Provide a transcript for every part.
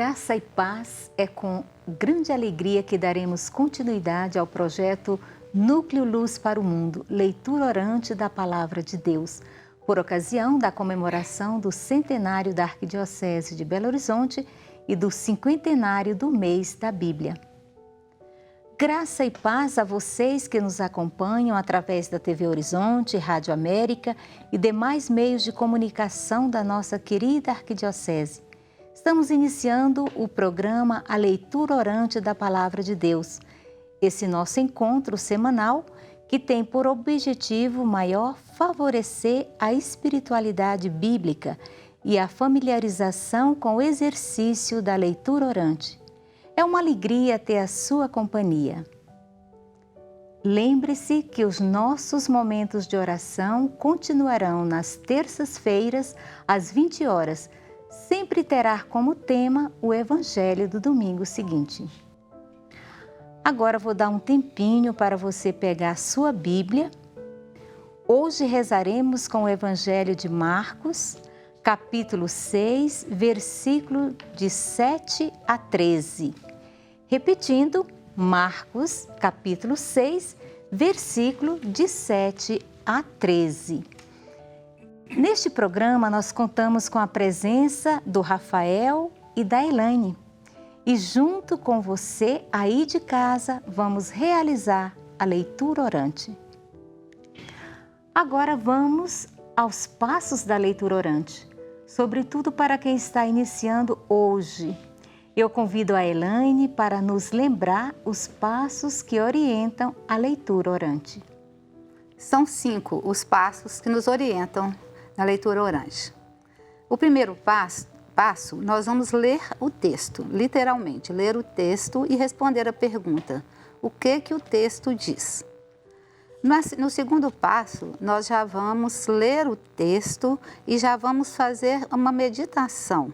Graça e paz, é com grande alegria que daremos continuidade ao projeto Núcleo Luz para o Mundo, leitura orante da Palavra de Deus, por ocasião da comemoração do centenário da Arquidiocese de Belo Horizonte e do cinquentenário do mês da Bíblia. Graça e paz a vocês que nos acompanham através da TV Horizonte, Rádio América e demais meios de comunicação da nossa querida Arquidiocese. Estamos iniciando o programa A Leitura Orante da Palavra de Deus. Esse nosso encontro semanal que tem por objetivo maior favorecer a espiritualidade bíblica e a familiarização com o exercício da leitura orante. É uma alegria ter a sua companhia. Lembre-se que os nossos momentos de oração continuarão nas terças-feiras, às 20 horas. Sempre terá como tema o Evangelho do domingo seguinte. Agora vou dar um tempinho para você pegar a sua Bíblia. Hoje rezaremos com o Evangelho de Marcos, capítulo 6, versículo de 7 a 13. Repetindo, Marcos, capítulo 6, versículo de 7 a 13. Neste programa, nós contamos com a presença do Rafael e da Elaine. E junto com você, aí de casa, vamos realizar a leitura orante. Agora vamos aos passos da leitura orante, sobretudo para quem está iniciando hoje. Eu convido a Elaine para nos lembrar os passos que orientam a leitura orante. São 5 os passos que nos orientam na leitura orante. O primeiro passo, nós vamos ler o texto, literalmente, ler o texto e responder a pergunta, o que o texto diz? No segundo passo, nós já vamos ler o texto e já vamos fazer uma meditação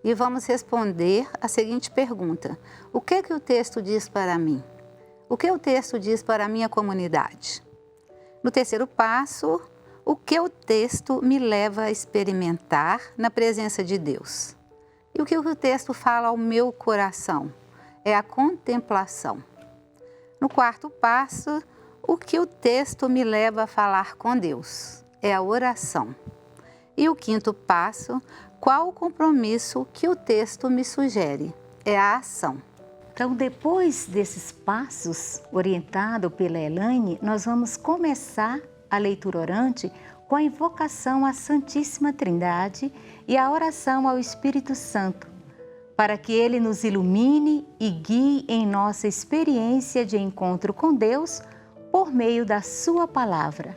e vamos responder a seguinte pergunta, o que o texto diz para mim? O que o texto diz para a minha comunidade? No terceiro passo, o que o texto me leva a experimentar na presença de Deus? E o que o texto fala ao meu coração? É a contemplação. No quarto passo, o que o texto me leva a falar com Deus? É a oração. E o quinto passo, qual o compromisso que o texto me sugere? É a ação. Então, depois desses passos, orientado pela Elaine, nós vamos começar a leitura orante com a invocação à Santíssima Trindade e a oração ao Espírito Santo, para que ele nos ilumine e guie em nossa experiência de encontro com Deus por meio da sua palavra.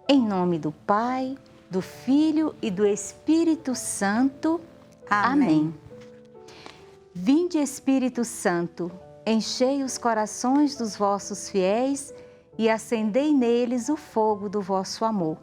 Em nome do Pai, do Filho e do Espírito Santo. Amém. Vinde, Espírito Santo, enchei os corações dos vossos fiéis e acendei neles o fogo do vosso amor.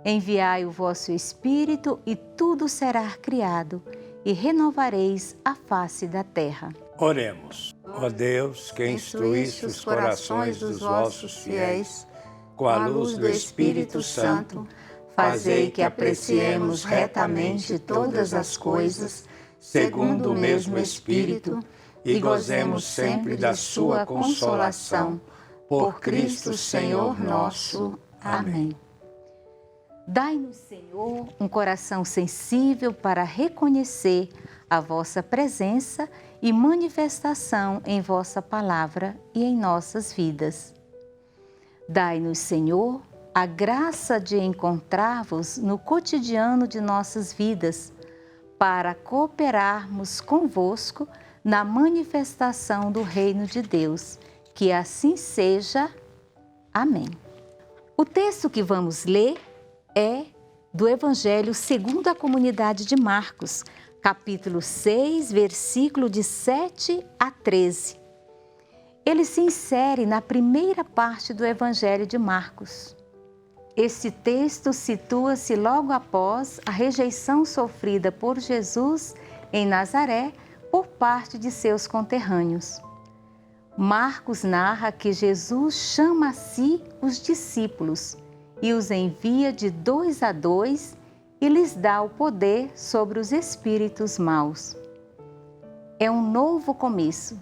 Enviai o vosso Espírito e tudo será criado, e renovareis a face da terra. Oremos. Ó Deus, que instruíste os corações dos vossos fiéis, com a luz do Espírito Santo, fazei que apreciemos retamente todas as coisas, segundo o mesmo Espírito, e gozemos sempre da sua consolação. Por Cristo Senhor nosso. Amém. Dai-nos, Senhor, um coração sensível para reconhecer a vossa presença e manifestação em vossa palavra e em nossas vidas. Dai-nos, Senhor, a graça de encontrar-vos no cotidiano de nossas vidas, para cooperarmos convosco na manifestação do reino de Deus. Que assim seja. Amém. O texto que vamos ler é do Evangelho segundo a comunidade de Marcos, capítulo 6, versículo de 7 a 13. Ele se insere na primeira parte do Evangelho de Marcos. Este texto situa-se logo após a rejeição sofrida por Jesus em Nazaré por parte de seus conterrâneos. Marcos narra que Jesus chama a si os discípulos e os envia de 2 a 2 e lhes dá o poder sobre os espíritos maus. é um novo começo.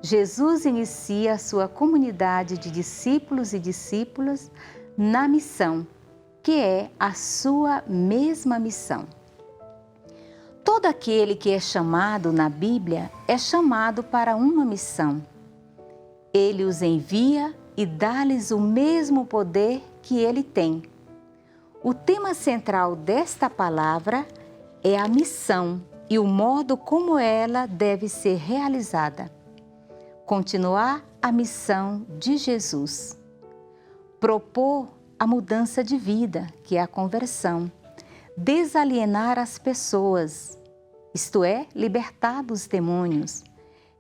Jesus inicia a sua comunidade de discípulos e discípulas na missão, que é a sua mesma missão. Todo aquele que é chamado na Bíblia é chamado para uma missão. Ele os envia e dá-lhes o mesmo poder que ele tem. O tema central desta palavra é a missão e o modo como ela deve ser realizada. Continuar a missão de Jesus. Propor a mudança de vida, que é a conversão. Desalienar as pessoas, isto é, libertar dos demônios.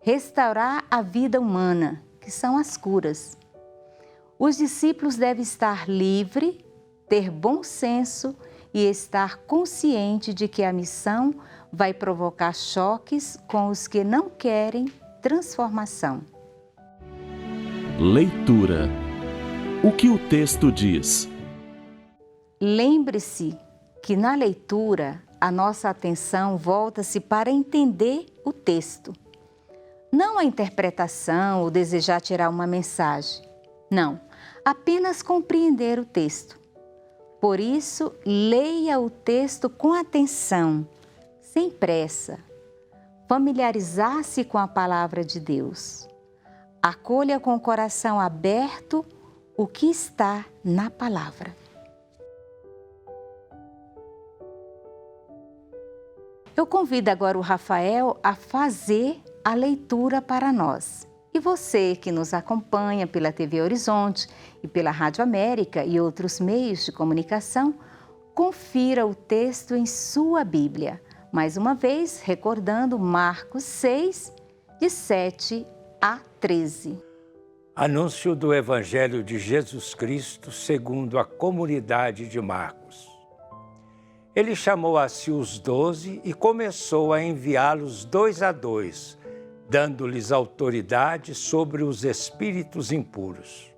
Restaurar a vida humana, que são as curas. Os discípulos devem estar livres, ter bom senso e estar consciente de que a missão vai provocar choques com os que não querem transformação. Leitura. O que o texto diz? Lembre-se que na leitura a nossa atenção volta-se para entender o texto. Não a interpretação ou desejar tirar uma mensagem. Não, apenas compreender o texto. Por isso, leia o texto com atenção, sem pressa. Familiarizar-se com a palavra de Deus. Acolha com o coração aberto o que está na palavra. Eu convido agora o Rafael a fazer a leitura para nós. E você que nos acompanha pela TV Horizonte e pela Rádio América e outros meios de comunicação, confira o texto em sua Bíblia. Mais uma vez, recordando Marcos 6, de 7 a 13. Anúncio do Evangelho de Jesus Cristo segundo a comunidade de Marcos. Ele chamou a si os 12 e começou a enviá-los 2 a 2, dando-lhes autoridade sobre os espíritos impuros.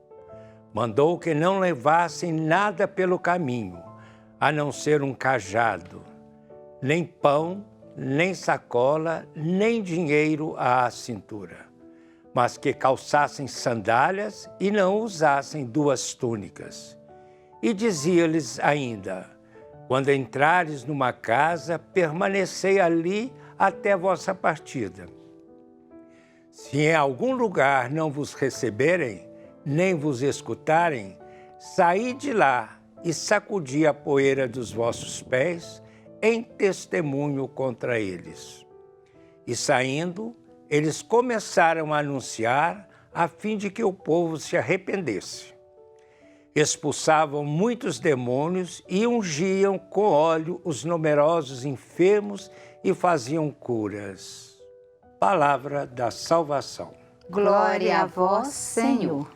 Mandou que não levassem nada pelo caminho, a não ser um cajado, nem pão, nem sacola, nem dinheiro à cintura, mas que calçassem sandálias e não usassem 2 túnicas. E dizia-lhes ainda: quando entrares numa casa, permanecei ali até vossa partida. Se em algum lugar não vos receberem, nem vos escutarem, saí de lá e sacudi a poeira dos vossos pés em testemunho contra eles. E saindo, eles começaram a anunciar a fim de que o povo se arrependesse. Expulsavam muitos demônios e ungiam com óleo os numerosos enfermos e faziam curas. Palavra da salvação. Glória a vós, Senhor.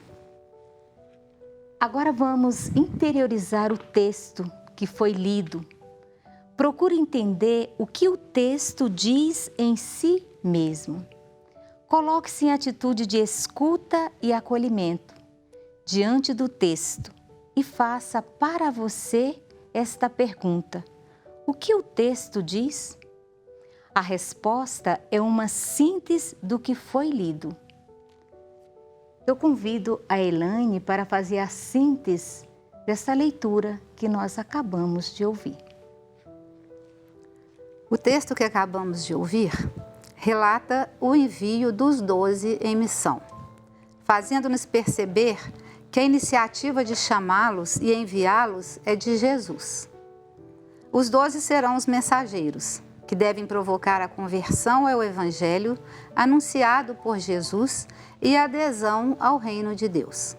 Agora vamos interiorizar o texto que foi lido. Procure entender o que o texto diz em si mesmo. Coloque-se em atitude de escuta e acolhimento diante do texto e faça para você esta pergunta: o que o texto diz? A resposta é uma síntese do que foi lido. Eu convido a Elaine para fazer a síntese dessa leitura que nós acabamos de ouvir. O texto que acabamos de ouvir relata o envio dos 12 em missão, fazendo-nos perceber que a iniciativa de chamá-los e enviá-los é de Jesus. Os 12 serão os mensageiros, que devem provocar a conversão ao Evangelho anunciado por Jesus e a adesão ao reino de Deus.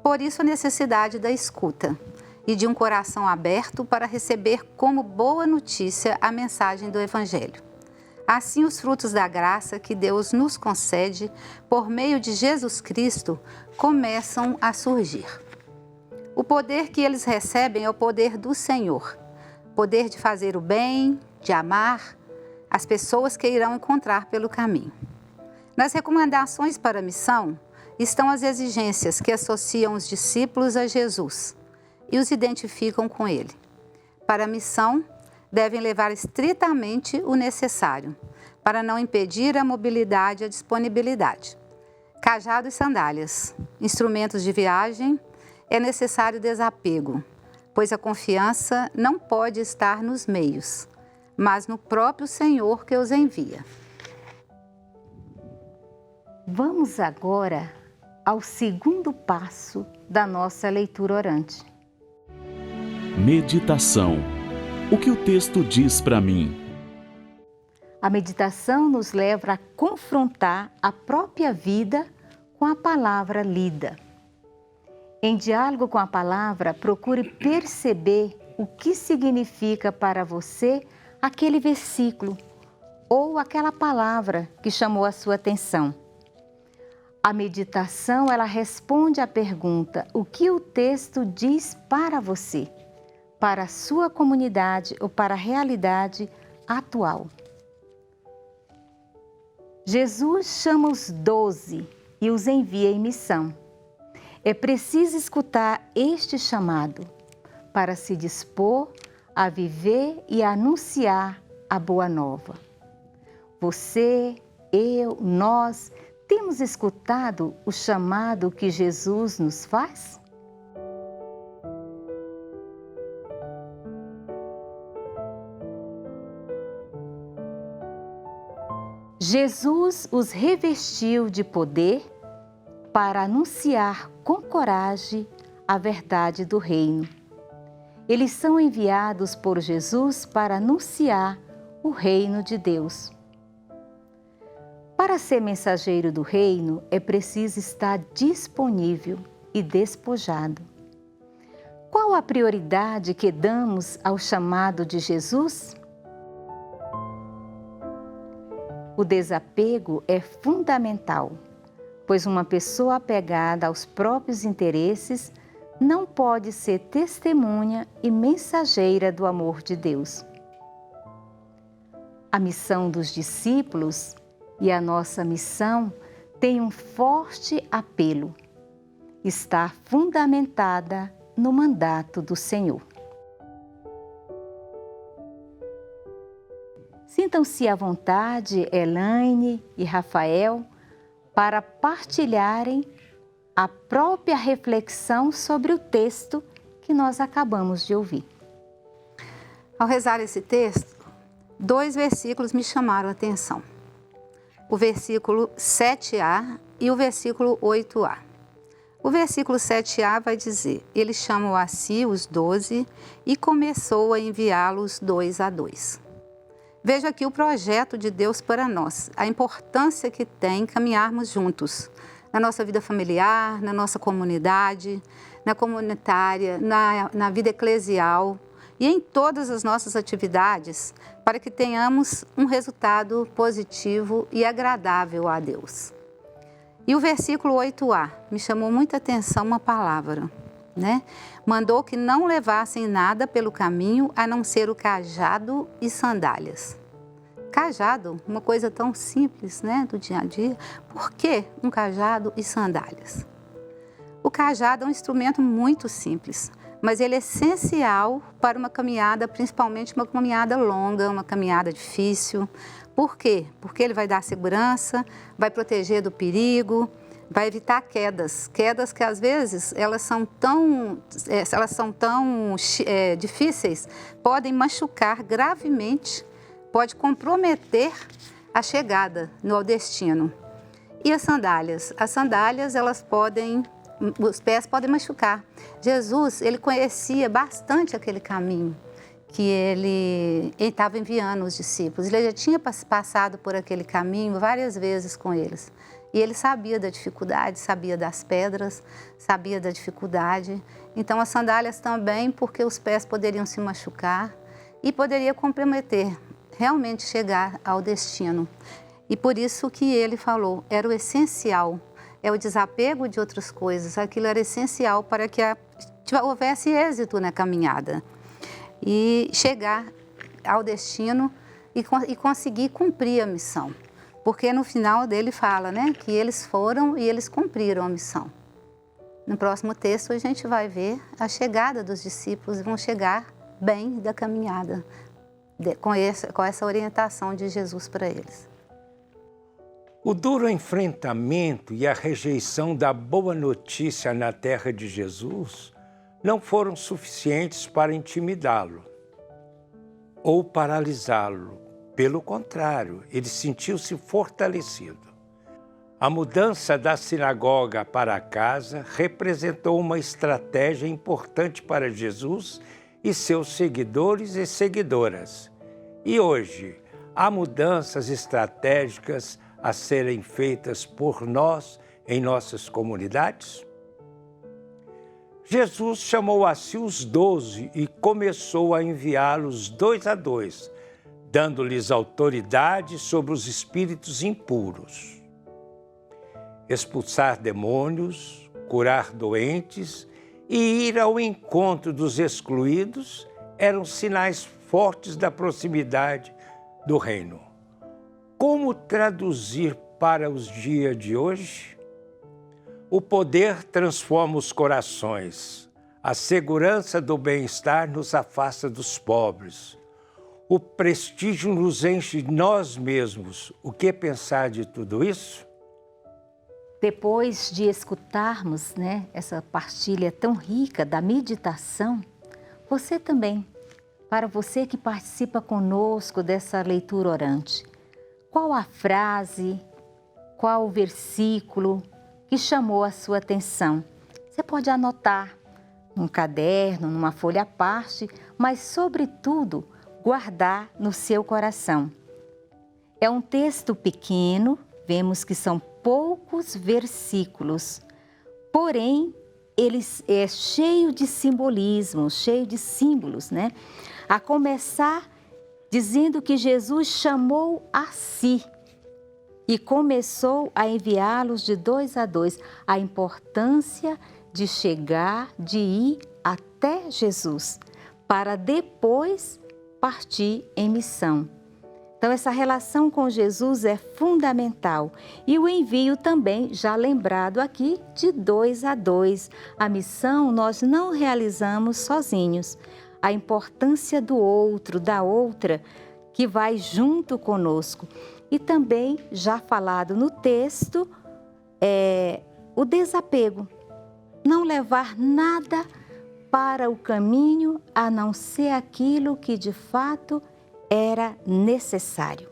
Por isso a necessidade da escuta e de um coração aberto para receber como boa notícia a mensagem do Evangelho. Assim, os frutos da graça que Deus nos concede por meio de Jesus Cristo começam a surgir. O poder que eles recebem é o poder do Senhor, poder de fazer o bem, de amar as pessoas que irão encontrar pelo caminho. Nas recomendações para a missão estão as exigências que associam os discípulos a Jesus e os identificam com ele. Para a missão, devem levar estritamente o necessário para não impedir a mobilidade e a disponibilidade. Cajado e sandálias, instrumentos de viagem, é necessário desapego, pois a confiança não pode estar nos meios, mas no próprio Senhor que os envia. Vamos agora ao segundo passo da nossa leitura orante. Meditação. O que o texto diz para mim? A meditação nos leva a confrontar a própria vida com a palavra lida. Em diálogo com a palavra, procure perceber o que significa para você aquele versículo ou aquela palavra que chamou a sua atenção. A meditação, ela responde à pergunta: o que o texto diz para você, para a sua comunidade ou para a realidade atual? Jesus chama os 12 e os envia em missão. É preciso escutar este chamado para se dispor a viver e a anunciar a boa nova. Você, eu, nós, temos escutado o chamado que Jesus nos faz? Jesus os revestiu de poder para anunciar com coragem a verdade do reino. Eles são enviados por Jesus para anunciar o reino de Deus. Para ser mensageiro do reino, é preciso estar disponível e despojado. Qual a prioridade que damos ao chamado de Jesus? O desapego é fundamental, pois uma pessoa apegada aos próprios interesses não pode ser testemunha e mensageira do amor de Deus. A missão dos discípulos e a nossa missão tem um forte apelo. Está fundamentada no mandato do Senhor. Sintam-se à vontade, Elaine e Rafael, para partilharem a própria reflexão sobre o texto que nós acabamos de ouvir. Ao rezar esse texto, 2 versículos me chamaram a atenção. O versículo 7a e o versículo 8a. O versículo 7a vai dizer: ele chamou a si os 12 e começou a enviá-los 2 a 2. Veja aqui o projeto de Deus para nós, a importância que tem caminharmos juntos, na nossa vida familiar, na nossa comunidade, na comunitária, na vida eclesial e em todas as nossas atividades, para que tenhamos um resultado positivo e agradável a Deus. E o versículo 8a me chamou muita atenção uma palavra, né? Mandou que não levassem nada pelo caminho a não ser o cajado e sandálias. Cajado, uma coisa tão simples, né, do dia a dia. Por que um cajado e sandálias? O cajado é um instrumento muito simples, mas ele é essencial para uma caminhada, principalmente uma caminhada longa, uma caminhada difícil. Por quê? Porque ele vai dar segurança, vai proteger do perigo, vai evitar quedas que às vezes elas são tão difíceis, podem machucar gravemente, pode comprometer a chegada ao destino. E as sandálias? As sandálias, os pés podem machucar. Jesus, ele conhecia bastante aquele caminho que ele estava enviando os discípulos. Ele já tinha passado por aquele caminho várias vezes com eles. E ele sabia da dificuldade, sabia das pedras, sabia da dificuldade. Então, as sandálias também, porque os pés poderiam se machucar e poderia comprometer, realmente chegar ao destino. E por isso que ele falou, era o essencial, é o desapego de outras coisas. Aquilo era essencial para que houvesse êxito na caminhada e chegar ao destino e conseguir cumprir a missão. Porque no final dele fala, né, que eles foram e eles cumpriram a missão. No próximo texto a gente vai ver a chegada dos discípulos, vão chegar bem da caminhada, com essa orientação de Jesus para eles. O duro enfrentamento e a rejeição da boa notícia na terra de Jesus não foram suficientes para intimidá-lo ou paralisá-lo. Pelo contrário, ele sentiu-se fortalecido. A mudança da sinagoga para a casa representou uma estratégia importante para Jesus e seus seguidores e seguidoras. E hoje, há mudanças estratégicas a serem feitas por nós em nossas comunidades? Jesus chamou a si os 12 e começou a enviá-los 2 a 2, dando-lhes autoridade sobre os espíritos impuros. Expulsar demônios, curar doentes e ir ao encontro dos excluídos eram sinais fortes da proximidade do reino. Como traduzir para os dias de hoje? O poder transforma os corações. A segurança do bem-estar nos afasta dos pobres. O prestígio nos enche de nós mesmos. O que pensar de tudo isso? Depois de escutarmos, essa partilha tão rica da meditação, você também, para você que participa conosco dessa leitura orante, qual a frase, qual o versículo que chamou a sua atenção? Você pode anotar num caderno, numa folha à parte, mas, sobretudo, guardar no seu coração. É um texto pequeno, vemos que são poucos versículos, porém, ele é cheio de simbolismo, cheio de símbolos, A começar dizendo que Jesus chamou a si e começou a enviá-los de 2 a 2. A importância de chegar, de ir até Jesus, para depois partir em missão. Então, essa relação com Jesus é fundamental. E o envio também, já lembrado aqui, de 2 a 2. A missão nós não realizamos sozinhos. A importância do outro, da outra, que vai junto conosco. E também, já falado no texto, o desapego. Não levar nada para o caminho a não ser aquilo que de fato era necessário.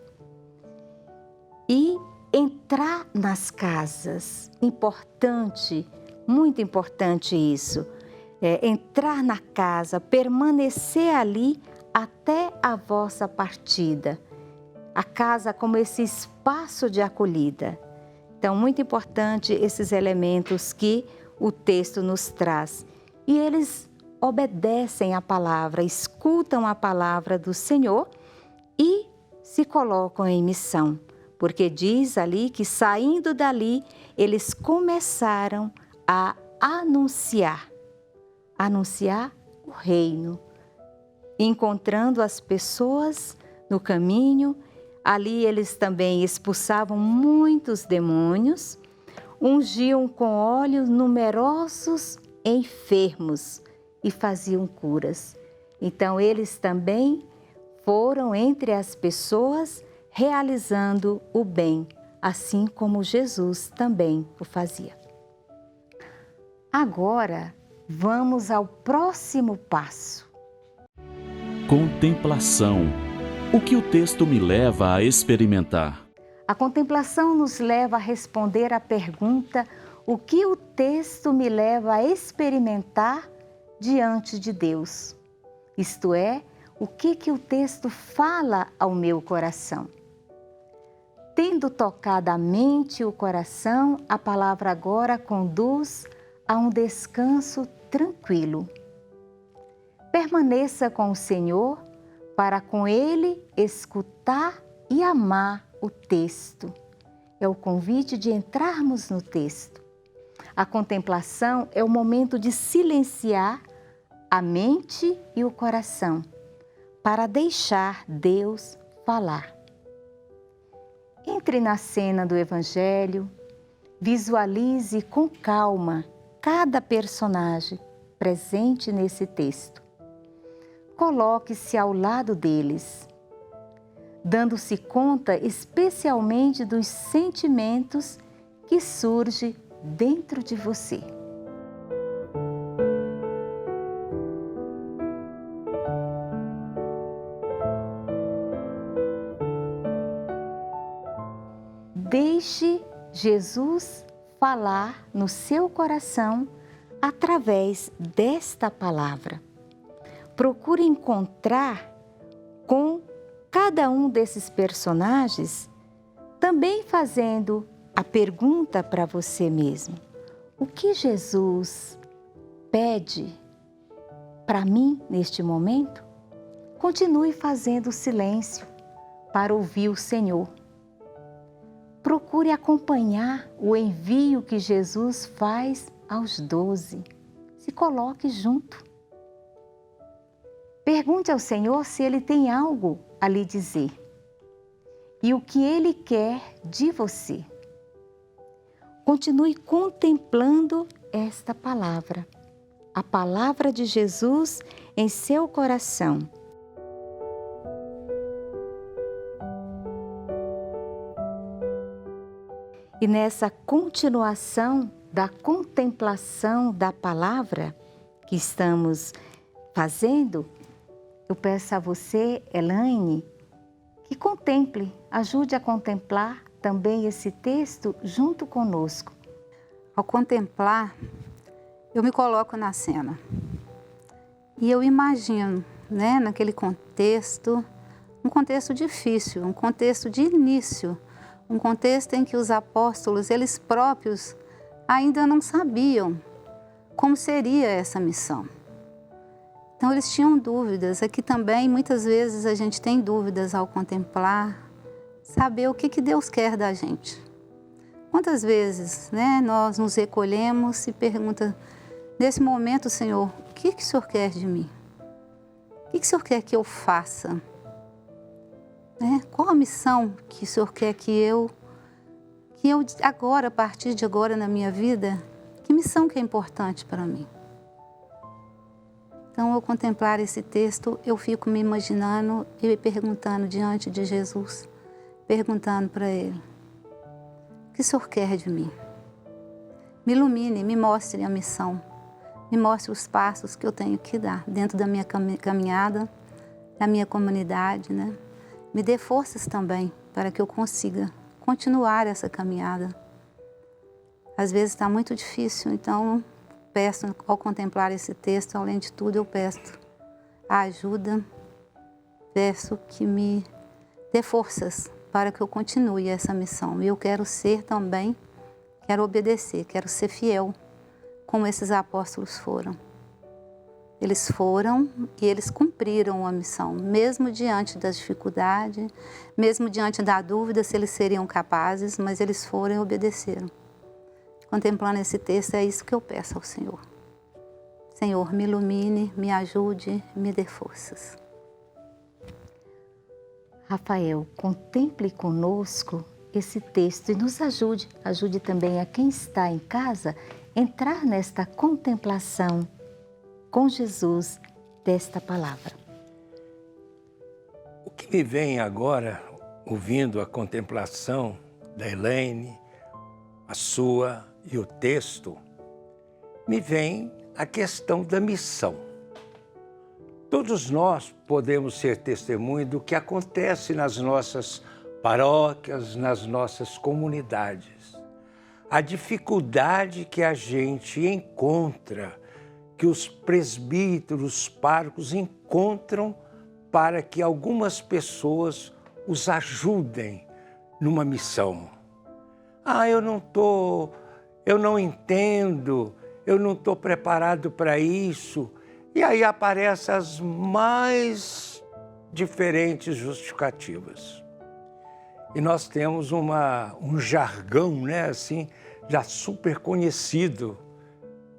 E entrar nas casas, importante, muito importante isso. Entrar na casa, permanecer ali até a vossa partida. A casa como esse espaço de acolhida. Então, muito importante esses elementos que o texto nos traz. E eles obedecem à palavra, escutam a palavra do Senhor e se colocam em missão. Porque diz ali que, saindo dali, eles começaram a anunciar o reino, encontrando as pessoas no caminho. Ali eles também expulsavam muitos demônios, ungiam com óleo numerosos enfermos e faziam curas. Então eles também foram entre as pessoas realizando o bem, assim como Jesus também o fazia. Agora, vamos ao próximo passo. Contemplação. O que o texto me leva a experimentar? A contemplação nos leva a responder à pergunta: o que o texto me leva a experimentar diante de Deus? Isto é, o que o texto fala ao meu coração? Tendo tocado a mente e o coração, a palavra agora conduz a um descanso tranquilo. Permaneça com o Senhor para com Ele escutar e amar o texto. É o convite de entrarmos no texto. A contemplação é o momento de silenciar a mente e o coração para deixar Deus falar. Entre na cena do Evangelho, visualize com calma cada personagem presente nesse texto. Coloque-se ao lado deles. dando-se conta especialmente dos sentimentos que surgem dentro de você. Deixe Jesus falar no seu coração através desta palavra. Procure encontrar com cada um desses personagens, também fazendo a pergunta para você mesmo: o que Jesus pede para mim neste momento? Continue fazendo silêncio para ouvir o Senhor. Procure acompanhar o envio que Jesus faz aos 12. Se coloque junto. Pergunte ao Senhor se Ele tem algo a lhe dizer e o que Ele quer de você. Continue contemplando esta palavra, a palavra de Jesus em seu coração. E nessa continuação da contemplação da palavra que estamos fazendo, eu peço a você, Elaine, que contemple, ajude a contemplar também esse texto junto conosco. Ao contemplar, eu me coloco na cena e eu imagino, naquele contexto, um contexto difícil, um contexto de início, um contexto em que os apóstolos, eles próprios, ainda não sabiam como seria essa missão. Então, eles tinham dúvidas. Aqui também, muitas vezes, a gente tem dúvidas ao contemplar, saber o que Deus quer da gente. Quantas vezes nós nos recolhemos e perguntamos, nesse momento, Senhor, o que o Senhor quer de mim? O que o Senhor quer que eu faça? Qual a missão que o Senhor quer que eu agora, a partir de agora na minha vida, que missão que é importante para mim? Então, ao contemplar esse texto, eu fico me imaginando e me perguntando diante de Jesus, perguntando para Ele, o que o Senhor quer de mim? Me ilumine, me mostre a missão, me mostre os passos que eu tenho que dar dentro da minha caminhada, da minha comunidade, Me dê forças também para que eu consiga continuar essa caminhada. Às vezes está muito difícil, então peço, ao contemplar esse texto, além de tudo, eu peço a ajuda, peço que me dê forças para que eu continue essa missão. E eu quero ser também, quero obedecer, quero ser fiel, como esses apóstolos foram. Eles foram e eles cumpriram a missão, mesmo diante das dificuldades, mesmo diante da dúvida se eles seriam capazes, mas eles foram e obedeceram. Contemplando esse texto, é isso que eu peço ao Senhor. Senhor, me ilumine, me ajude, me dê forças. Rafael, contemple conosco esse texto e nos ajude também a quem está em casa a entrar nesta contemplação com Jesus desta palavra. O que me vem agora, ouvindo a contemplação da Elaine, a sua e o texto, me vem a questão da missão. Todos nós podemos ser testemunho do que acontece nas nossas paróquias, nas nossas comunidades. A dificuldade que a gente encontra, que os presbíteros, párocos encontram para que algumas pessoas os ajudem numa missão. Eu não entendo, eu não estou preparado para isso. E aí aparecem as mais diferentes justificativas. E nós temos um jargão, assim, já super conhecido,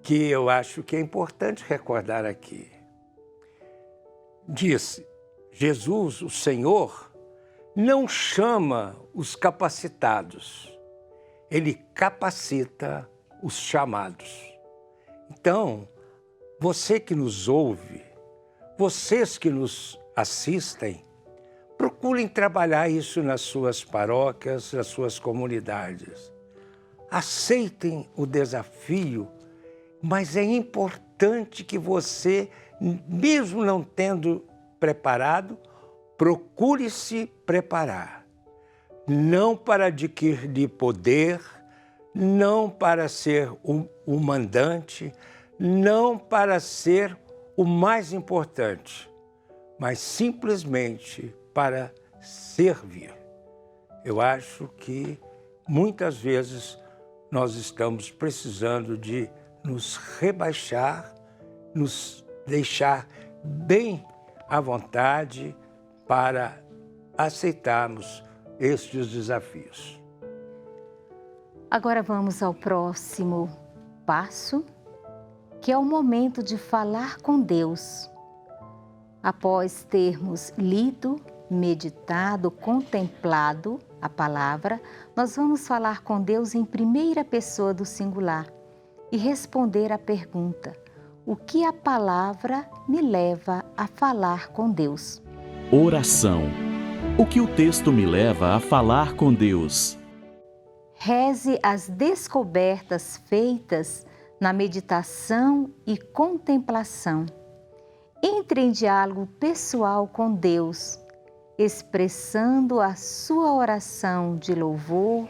que eu acho que é importante recordar aqui. Diz, Jesus, o Senhor, não chama os capacitados, Ele capacita os chamados. Então, você que nos ouve, vocês que nos assistem, procurem trabalhar isso nas suas paróquias, nas suas comunidades. Aceitem o desafio, mas é importante que você, mesmo não tendo preparado, procure se preparar. Não para adquirir poder, não para ser o mandante, não para ser o mais importante, mas simplesmente para servir. Eu acho que muitas vezes nós estamos precisando de nos rebaixar, nos deixar bem à vontade para aceitarmos estes desafios. Agora vamos ao próximo passo, que é o momento de falar com Deus. Após termos lido, meditado, contemplado a palavra, nós vamos falar com Deus em primeira pessoa do singular e responder à pergunta: o que a palavra me leva a falar com Deus? Oração. O que o texto me leva a falar com Deus? Reze as descobertas feitas na meditação e contemplação. Entre em diálogo pessoal com Deus, expressando a sua oração de louvor,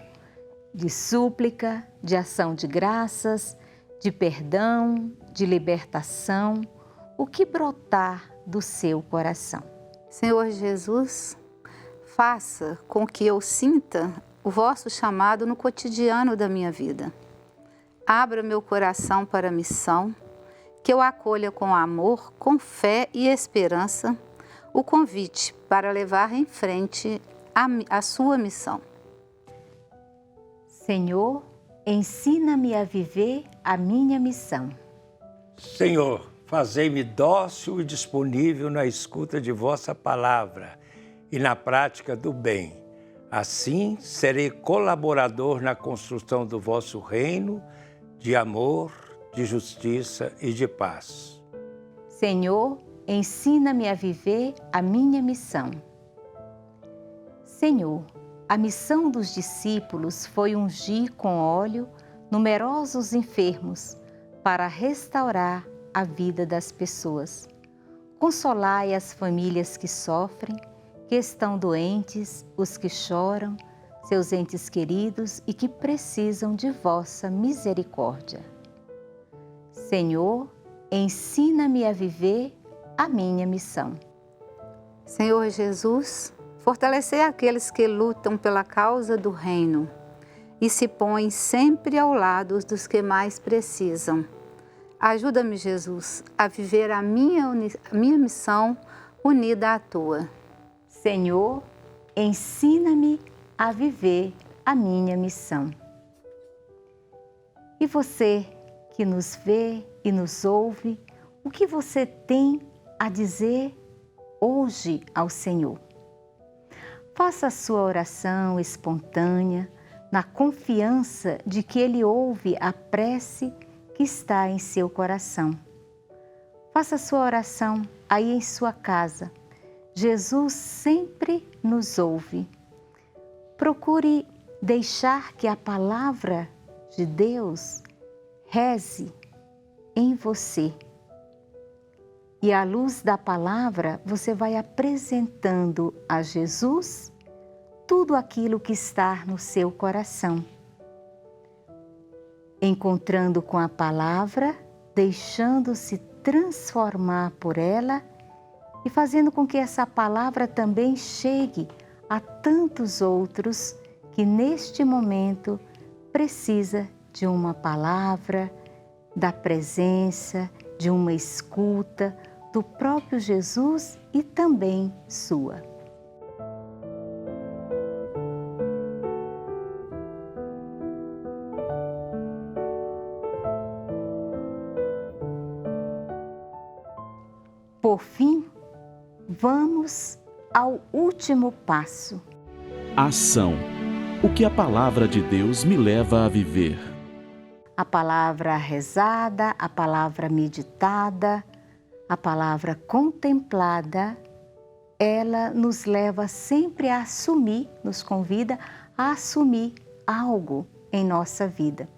de súplica, de ação de graças, de perdão, de libertação, o que brotar do seu coração. Senhor Jesus, faça com que eu sinta o vosso chamado no cotidiano da minha vida. Abra meu coração para a missão, que eu acolha com amor, com fé e esperança o convite para levar em frente a sua missão. Senhor, ensina-me a viver a minha missão. Senhor, fazei-me dócil e disponível na escuta de vossa palavra e na prática do bem. Assim, serei colaborador na construção do vosso reino de amor, de justiça e de paz. Senhor, ensina-me a viver a minha missão. Senhor, a missão dos discípulos foi ungir com óleo numerosos enfermos para restaurar a vida das pessoas. Consolai as famílias que sofrem, que estão doentes, os que choram, seus entes queridos e que precisam de vossa misericórdia. Senhor, ensina-me a viver a minha missão. Senhor Jesus, fortalecei aqueles que lutam pela causa do reino e se põem sempre ao lado dos que mais precisam. Ajuda-me, Jesus, a viver a minha missão unida à tua. Senhor, ensina-me a viver a minha missão. E você que nos vê e nos ouve, o que você tem a dizer hoje ao Senhor? Faça a sua oração espontânea, na confiança de que Ele ouve a prece que está em seu coração. Faça a sua oração aí em sua casa. Jesus sempre nos ouve. Procure deixar que a palavra de Deus reze em você. E à luz da palavra, você vai apresentando a Jesus tudo aquilo que está no seu coração. Encontrando com a palavra, deixando-se transformar por ela e fazendo com que essa palavra também chegue a tantos outros que neste momento precisa de uma palavra, da presença, de uma escuta do próprio Jesus e também sua. Por fim, vamos ao último passo. Ação. O que a palavra de Deus me leva a viver? A palavra rezada, a palavra meditada, a palavra contemplada ela nos leva sempre a assumir, nos convida a assumir algo em nossa vida.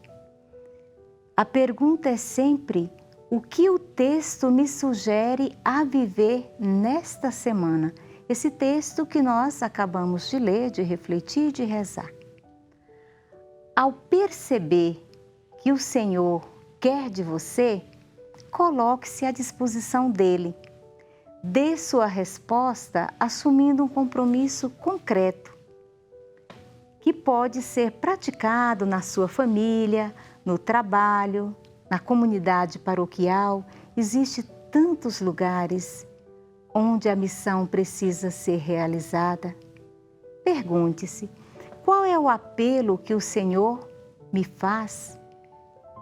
A pergunta é sempre: o que o texto me sugere a viver nesta semana? Esse texto que nós acabamos de ler, de refletir, de rezar. Ao perceber que o Senhor quer de você, coloque-se à disposição dele. Dê sua resposta assumindo um compromisso concreto, que pode ser praticado na sua família, no trabalho, na comunidade paroquial. Existem tantos lugares onde a missão precisa ser realizada. Pergunte-se: qual é o apelo que o Senhor me faz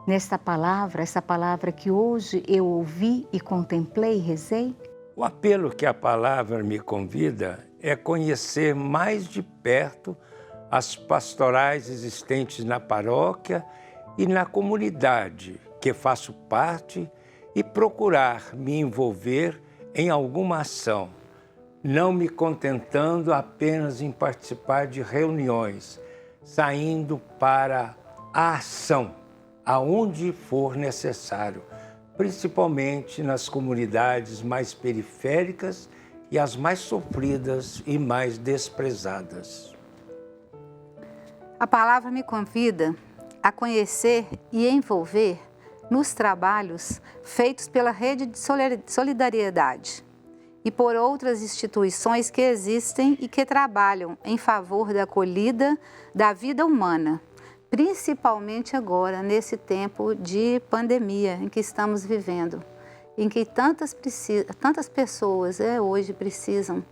nesta palavra, essa palavra que hoje eu ouvi e contemplei e rezei? O apelo que a palavra me convida é conhecer mais de perto as pastorais existentes na paróquia e na comunidade que faço parte e procurar me envolver em alguma ação, não me contentando apenas em participar de reuniões, saindo para a ação, aonde for necessário, principalmente nas comunidades mais periféricas e as mais sofridas e mais desprezadas. A palavra me convida a conhecer e envolver nos trabalhos feitos pela Rede de Solidariedade e por outras instituições que existem e que trabalham em favor da acolhida da vida humana, principalmente agora, nesse tempo de pandemia em que estamos vivendo, em que tantas pessoas hoje precisam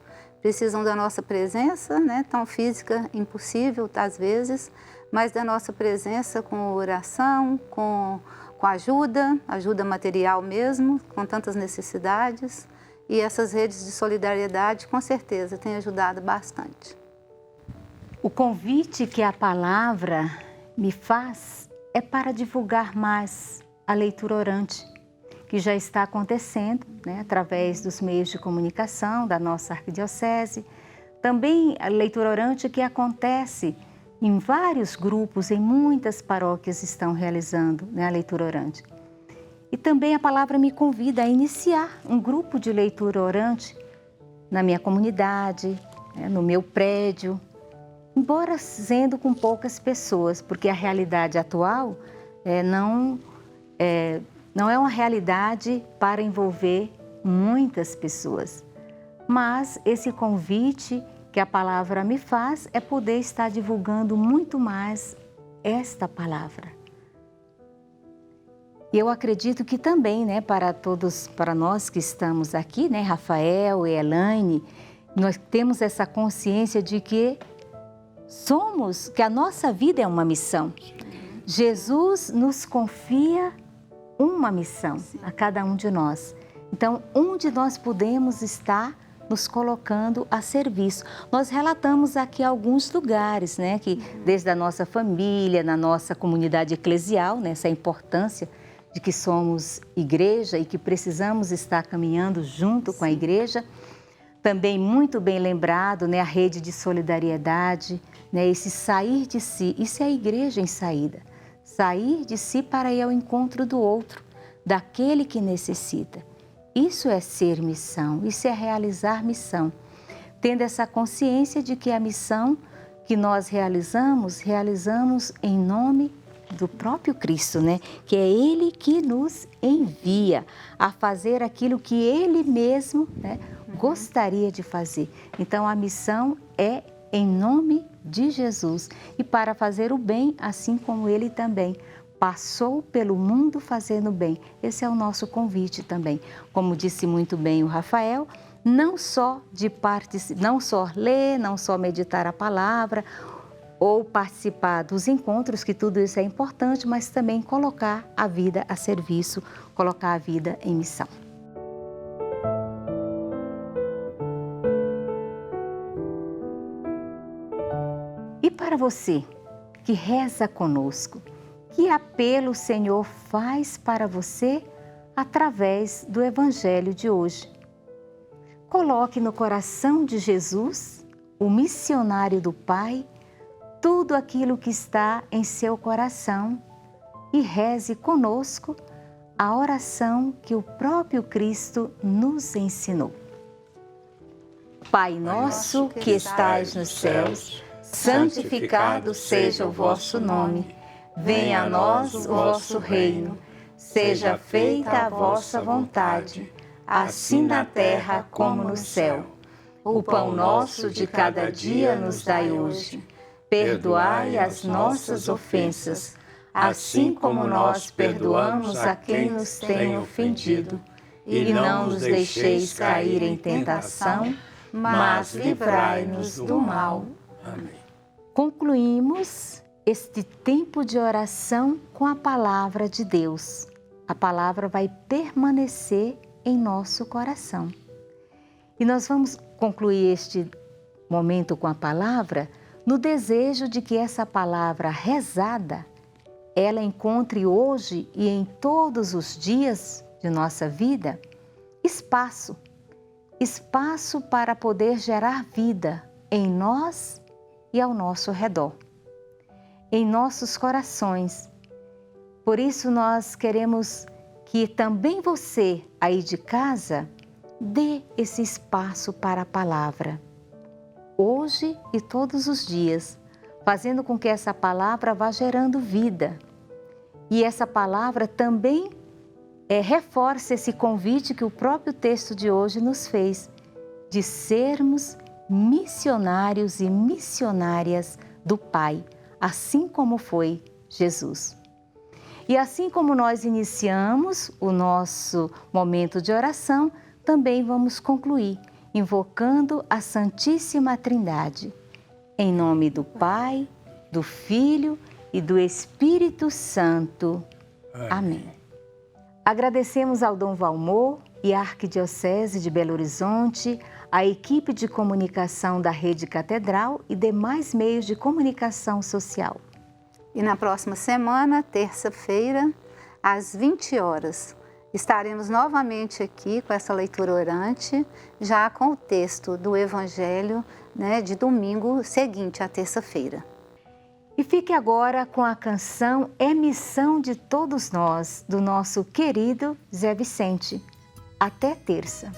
da nossa presença, tão física, impossível às vezes, mas da nossa presença com oração, com ajuda material mesmo, com tantas necessidades. E essas redes de solidariedade, com certeza, têm ajudado bastante. O convite que a palavra me faz é para divulgar mais a leitura orante, que já está acontecendo, através dos meios de comunicação da nossa arquidiocese. Também a leitura orante que acontece em vários grupos, em muitas paróquias estão realizando a leitura orante. E também a palavra me convida a iniciar um grupo de leitura orante na minha comunidade, no meu prédio, embora sendo com poucas pessoas, porque a realidade atual não é uma realidade para envolver muitas pessoas. Mas esse convite que a palavra me faz é poder estar divulgando muito mais esta palavra. E eu acredito que também, para nós que estamos aqui, Rafael e Elaine, nós temos essa consciência de que a nossa vida é uma missão. Jesus nos confia uma missão a cada um de nós. Então, onde nós podemos estar nos colocando a serviço. Nós relatamos aqui alguns lugares, que desde a nossa família, na nossa comunidade eclesial, essa importância de que somos igreja e que precisamos estar caminhando junto com a igreja. Também muito bem lembrado, a rede de solidariedade, esse sair de si, isso é a igreja em saída. Sair de si para ir ao encontro do outro, daquele que necessita. Isso é ser missão, isso é realizar missão. Tendo essa consciência de que a missão que nós realizamos em nome do próprio Cristo, que é Ele que nos envia a fazer aquilo que Ele mesmo gostaria de fazer. Então a missão é em nome de Jesus e para fazer o bem, assim como Ele também passou pelo mundo fazendo bem. Esse é o nosso convite também. Como disse muito bem o Rafael, não só ler, não só meditar a palavra ou participar dos encontros, que tudo isso é importante, mas também colocar a vida a serviço, colocar a vida em missão. E para você que reza conosco, que apelo o Senhor faz para você através do Evangelho de hoje? Coloque no coração de Jesus, o missionário do Pai, tudo aquilo que está em seu coração e reze conosco a oração que o próprio Cristo nos ensinou. Pai nosso que estais nos céus, santificado seja o vosso nome. Venha a nós o vosso reino. Seja feita a vossa vontade, assim na terra como no céu. O pão nosso de cada dia nos dai hoje. Perdoai as nossas ofensas, assim como nós perdoamos a quem nos tem ofendido. E não nos deixeis cair em tentação, mas livrai-nos do mal. Amém. Concluímos este tempo de oração com a palavra de Deus. A palavra vai permanecer em nosso coração. E nós vamos concluir este momento com a palavra no desejo de que essa palavra rezada, ela encontre hoje e em todos os dias de nossa vida espaço para poder gerar vida em nós e ao nosso redor, em nossos corações. Por isso nós queremos que também você aí de casa dê esse espaço para a palavra, hoje e todos os dias, fazendo com que essa palavra vá gerando vida. E essa palavra também reforça esse convite que o próprio texto de hoje nos fez, de sermos missionários e missionárias do Pai, assim como foi Jesus. E assim como nós iniciamos o nosso momento de oração, também vamos concluir invocando a Santíssima Trindade. Em nome do Pai, do Filho e do Espírito Santo. Amém. Agradecemos ao Dom Valmor e à Arquidiocese de Belo Horizonte, à equipe de comunicação da Rede Catedral e demais meios de comunicação social. E na próxima semana, terça-feira, às 20 horas, estaremos novamente aqui com essa leitura orante, já com o texto do Evangelho, de domingo seguinte à terça-feira. E fique agora com a canção É Missão de Todos Nós, do nosso querido Zé Vicente. Até terça.